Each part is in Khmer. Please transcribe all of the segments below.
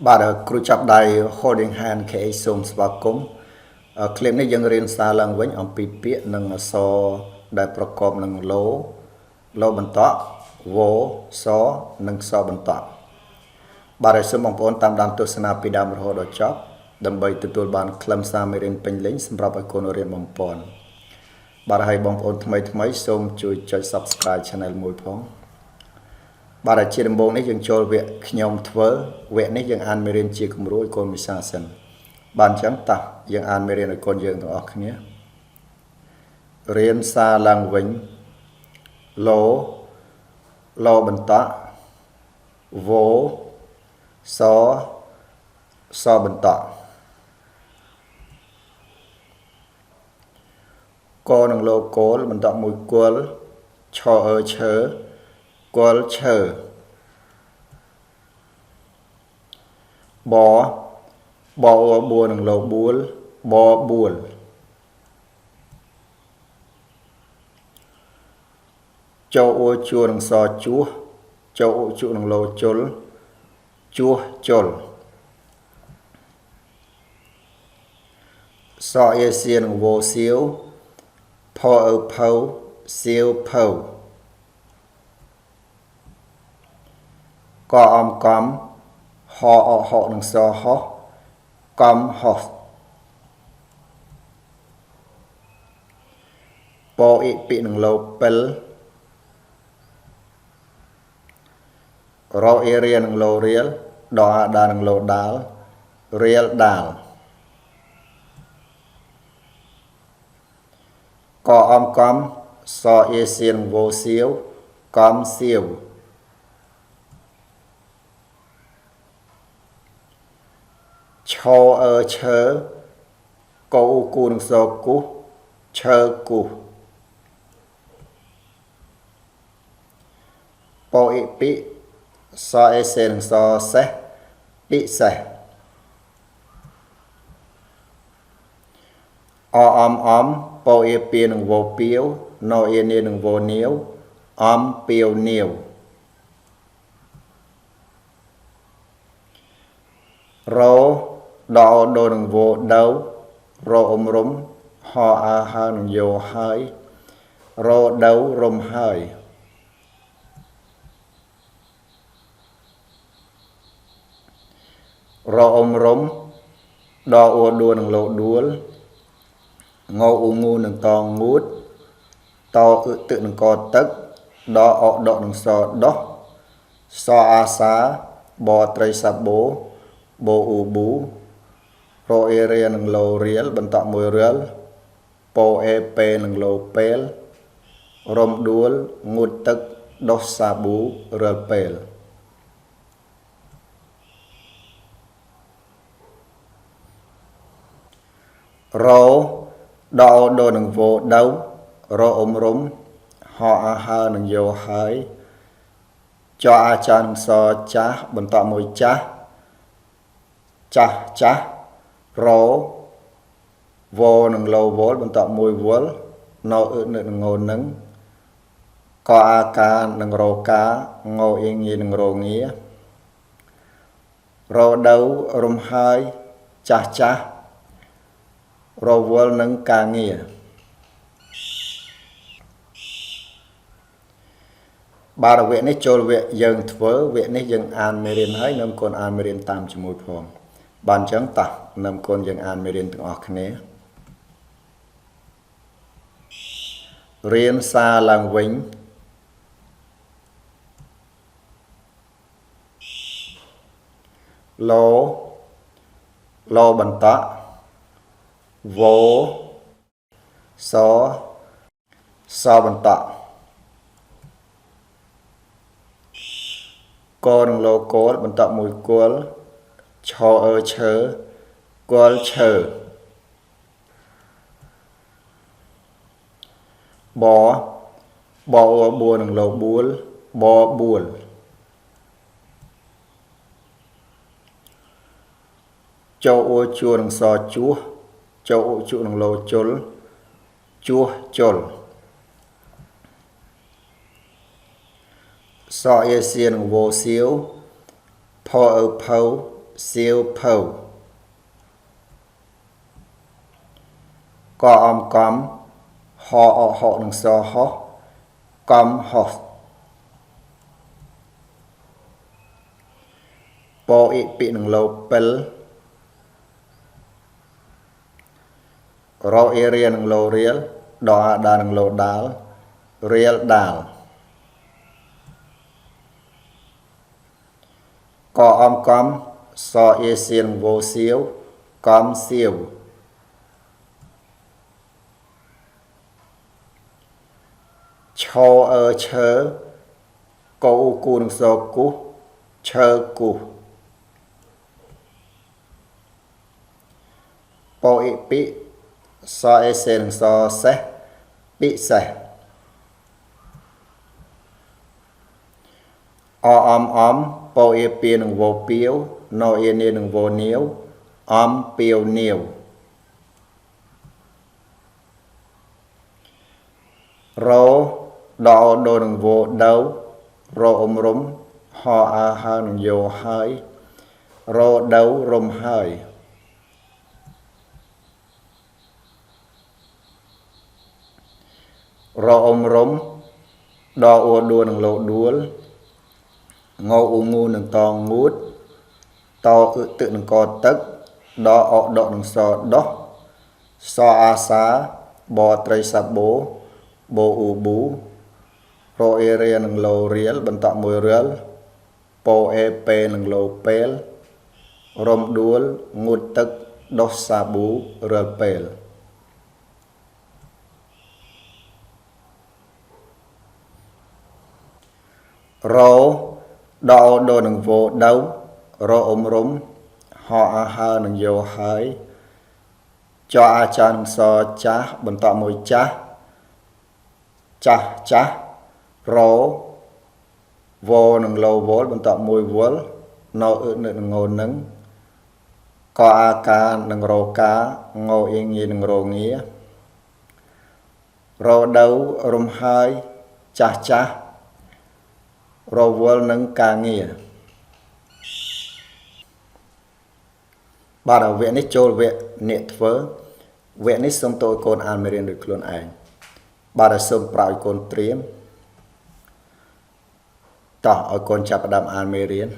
បាទគ្រូចាប់ដៃ holding hand គេសូមស្វាគមន៍คลิปនេះយើងរៀនសារឡើងវិញអំពីពាក្យនិងអក្សរដែលប្រកបនឹងលោបន្តក់វសនិងសបន្តក់បាទសូមបងប្អូនតាមដានទស្សនាពីដើមរហូតដល់ចប់ដើម្បីទទួលបានខ្លឹមសារមេរៀនពេញលេញសម្រាប់ឲ្យកូនរៀនបំពន់បាទហើយបងប្អូនថ្មីសូមជួយចុច Subscribe Channel មួយផងបាទជាដំបូងនេះយើងចូលវគ្គខ្ញុំធ្វើវគ្គនេះយើងអានមេរៀនជាគំរូឲ្យកូនវិសាសិនបាទអញ្ចឹងតោះយើងអានមេរៀនឲ្យកូនយើងទាំងអស់គ្នារៀនសារឡើងវិញលោបន្តក់វសបន្តក់កនឹងលោគោលបន្តក់មួយគល់ឈឈើគល់ឈើបបួនឹងលោបួលបួលចូលជួនឹងសជួសចូលជុនឹងលោជុលជួសជុលសអេសៀនឹងវសៀវផផៅសៀវផៅកអំកំហហនឹងសហកំហពអ៊ីពីនឹងលោពិលរអ៊ីរៀនឹងលោរៀលដអាដានឹងលោដាលរៀលដាលកអំកំសអេសៀនវសៀវកំសៀវឈឈើកូគូនឹងសគូឈើគូពអ៊ីពីសអេសេនឹងសសេះពិសេសអំពអ៊ីពីនឹងវពីវណអ៊ីនីនឹងវនីវអំពីវនីវរដនឹងវដៅរអមរំហអាហើនឹងយោហើយរដៅរំហើយរអមរំដអួដួនឹងលោដួលងអ៊ូងូនឹងតងូតតអ៊ឹទឹកនឹងកទឹកដអដកនឹងសដោះសអាសាបត្រីសាបូបូអ៊ូប៊ូរអេរៀនឹងលោរៀលបន្តមួយរៀលពោអេពេនឹងលោពេលរំដួលងូតទឹកដោះសាប៊ូរៀលពេលរដនឹងវដៅរអមរំហអាហើនឹងយោហើយចអាចនឹងសចាស់បន្តមួយចាស់រវនឹងលោវលបន្តមួយវលណអ៊ឹនឹងងោនឹងកអាកានឹងរកាងោអ៊ីងីនឹងរងារដៅរំហើយចាស់រវល់នឹងការងារបាទវគ្គនេះចូលវគ្គយើងធ្វើវគ្គនេះយើងអានមេរៀនហើយនាំកូនអានមេរៀនតាមជាមួយផងបាទអញ្ចឹងតោះនាំកូនយើងអានមេរៀនទាំងអស់គ្នារៀនសារឡើងវិញលោបន្តក់វសបន្តក់កនឹងលោគោលបន្តមួយគល់ឈឈើគល់ឈើបបួនឹងលោបួលបួលចូលជួនឹងសជួសចូលជុនឹងលោជុលជួសជុលសអេសៀនឹងវសៀវផផៅ siêu phâu có com họ nâng so ho com ho po i pi nâng lô pel ro i ria nâng lô riel đo đa nâng lô đal riel đal có com so i xiên vô siêu com siêu cho chớ câu cu nâng so cu chớ cu po i pi so e sen so se pi se om po e pi nang vô piêu no e ne nang vô niêu piêu niêu rô đo đô nang vô đâu rô rúm ho a ha nang vô hơi rô đâu rúm hơi rô rúm đo ô đua nang lộ đuol ngô u ngu nang to ngút to tự nang co tức đo ọ đọ nang so a xá bò tray sa bố u bú ro e ria nang lô riel bần tọ mùi riel po e pe nang lô pel rom đuol ngút tức đo sa bú riel pel rô đo đô nang vô đâu rô rúm họ a ha nang vô hơi cho a cha nang so cha bần tọ mùi cha rô vô nang lô vốn bần tọ mùi vốn no nang ngô nâng có a ca nang rô cá ngô yên nhi nang rô nghĩa rô đâu rúm hơi cha rô vốn nâng ca nghĩa bà đầu viện này chôl viện nệ thơ viện này xong tôi con an mê riêng được luôn ảnh bà đã xong bảo con triếm tỏ ở con chạp đàm an mê riêng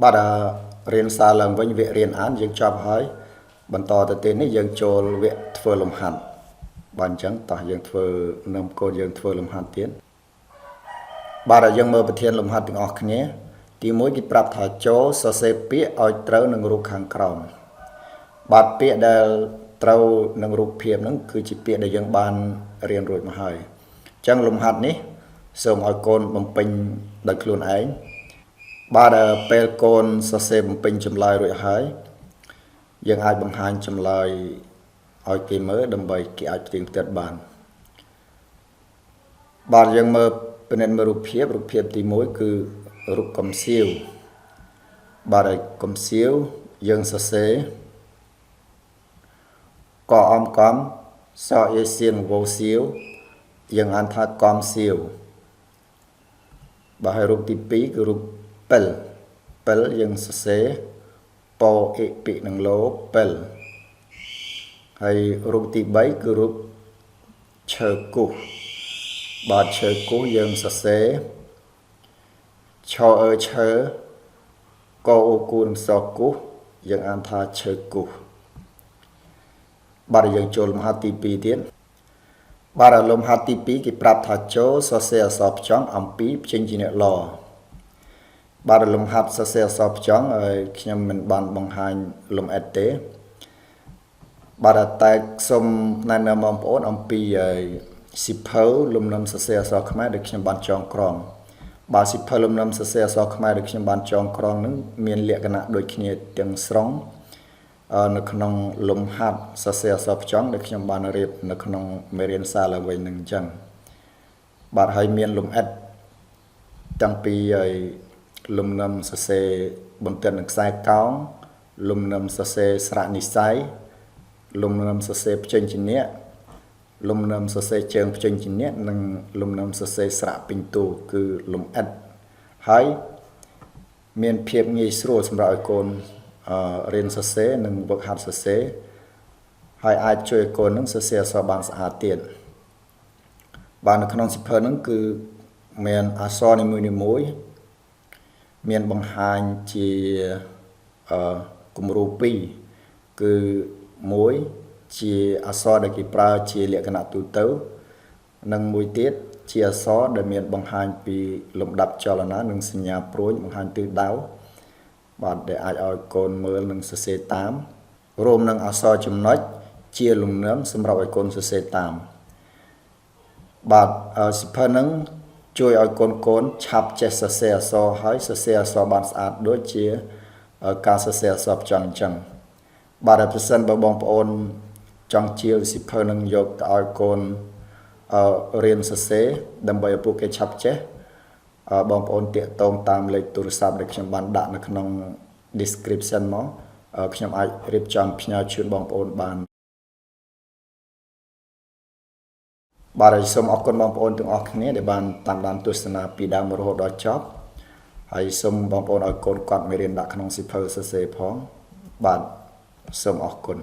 បាទរៀនសារឡើងវិញវគ្គរៀនអានយើងចប់ហើយបន្តទៅទៀតនេះយើងចូលវគ្គធ្វើលំហាត់បាទអញ្ចឹងតោះយើងធ្វើនៅកូនយើងធ្វើលំហាត់ទៀតបាទយើងមើលប្រធានលំហាត់ទាំងអស់គ្នាទី1គេប្រាប់ថាចូលសរសេរពាក្យឲ្យត្រូវនឹងរូបខាងក្រោមបាទពាក្យដែលត្រូវនឹងរូបភាពហ្នឹងគឺជាពាក្យដែលយើងបានរៀនរួចមកហើយអញ្ចឹងលំហាត់នេះសូមឲ្យកូនបំពេញដោយខ្លួនឯងបាទពេលកូនសរសេរបំពេញចម្លើយរួចហើយយើងអាចបង្ហាញចម្លើយឲ្យគេមើលដើម្បីគេអាចផ្ទៀងផ្ទាត់បានបាទយើងមើលពិនិត្យមើលរូបភាពទី1គឺរូបកំសៀវបាទឲ្យកំសៀវយើងសរសេរកអំកំសអេសៀងវោសៀវយើងអានថាកំសៀវបាទហើយរូបទី2គឺរូបពិលយើងសរសេរពោអេពីនឹងលោពិលហើយរូបទី3គឺរូបឈើគូសបាទឈើគូសយើងសរសេរឈឈើកអូគូនឹងសគូសយើងអានថាឈើគូសបាទយើងចូលលំហាត់ទី2ទៀតបាទលំហាត់ទី2គេប្រាប់ថាចូលសរសេរអក្សរផ្ចង់អំពីព្យញ្ជនៈឡបាទលំហាត់សរសេរអក្សរផ្ចង់ហើយខ្ញុំមិនបានបង្ហាញលំអិតទេបាទតែសូមណែនាំបងប្អូនអំពីសិភៅលំនាំសរសេរអក្សរខ្មែរដែលខ្ញុំបានចងក្រងបាទសិភៅលំនាំសរសេរអក្សរខ្មែរដែលខ្ញុំបានចងក្រងនឹងមានលក្ខណៈដូចគ្នាទាំងស្រុងនៅក្នុងលំហាត់សរសេរអក្សរផ្ចង់ដែលខ្ញុំបានរៀបនៅក្នុងមេរៀនសារឡើងវិញនឹងអញ្ចឹងបាទហើយមានលំអិតតាំងពីលំនាំសរសេរបន្ទាត់នឹងខ្សែកោងលំនាំសរសេរស្រៈនិស្ស័យលំនាំសរសេរព្យញ្ជនៈលំនាំសរសេរជើងព្យញ្ជនៈនិងលំនាំសរសេរស្រៈពិន្ទុគឺលំអិតហើយមានភាពងាយស្រួលសម្រាប់ឲ្យកូនរៀនសរសេរនិងវឹកហាត់សរសេរហើយអាចជួយឲ្យកូននឹងសរសេរអក្សរបានស្អាតទៀតបាទនៅក្នុងសៀវភៅហ្នឹងគឺមានអក្សរនីមួយៗមានបង្ហាញជាគំរូ2គឺ1ជាអក្សរដែលគេប្រើជាលក្ខណៈទូទៅនិងមួយទៀតជាអក្សរដែលមានបង្ហាញពីលំដាប់ចលនានិងសញ្ញាព្រួញបង្ហាញទិសដៅបាទដែលអាចឲ្យកូនមើលនិងសរសេរតាមរួមនឹងអក្សរចំណុចជាលំនាំសម្រាប់ឲ្យកូនសរសេរតាមបាទសៀវភៅហ្នឹងជួយឲ្យកូនឆាប់ចេះសរសេរអក្សរហើយសរសេរអក្សរបានស្អាតដូចជាការសរសេរអក្សរផ្ចង់អញ្ចឹងបាទប្រសិនបើបងប្អូនចង់ជាសៀវភៅនឹងយកទៅឲ្យកូនរៀនសរសេរដើម្បីឲ្យពួកគេឆាប់ចេះបងប្អូនតាក់ទងតាមលេខទូរស័ព្ទដែលខ្ញុំបានដាក់នៅក្នុង description មកខ្ញុំអាចរៀបចំផ្ញើជូនបងប្អូនបានបាទហើយសូមអរគុណបងប្អូនទាំងអស់គ្នាដែលបានតាមដានទស្សនាពីដើមរហូតដល់ចប់ហើយសូមបងប្អូនឲ្យកូនគាត់មេរៀនដាក់ក្នុងសៀវភៅសរសេរផងបាទសូមអរគុណ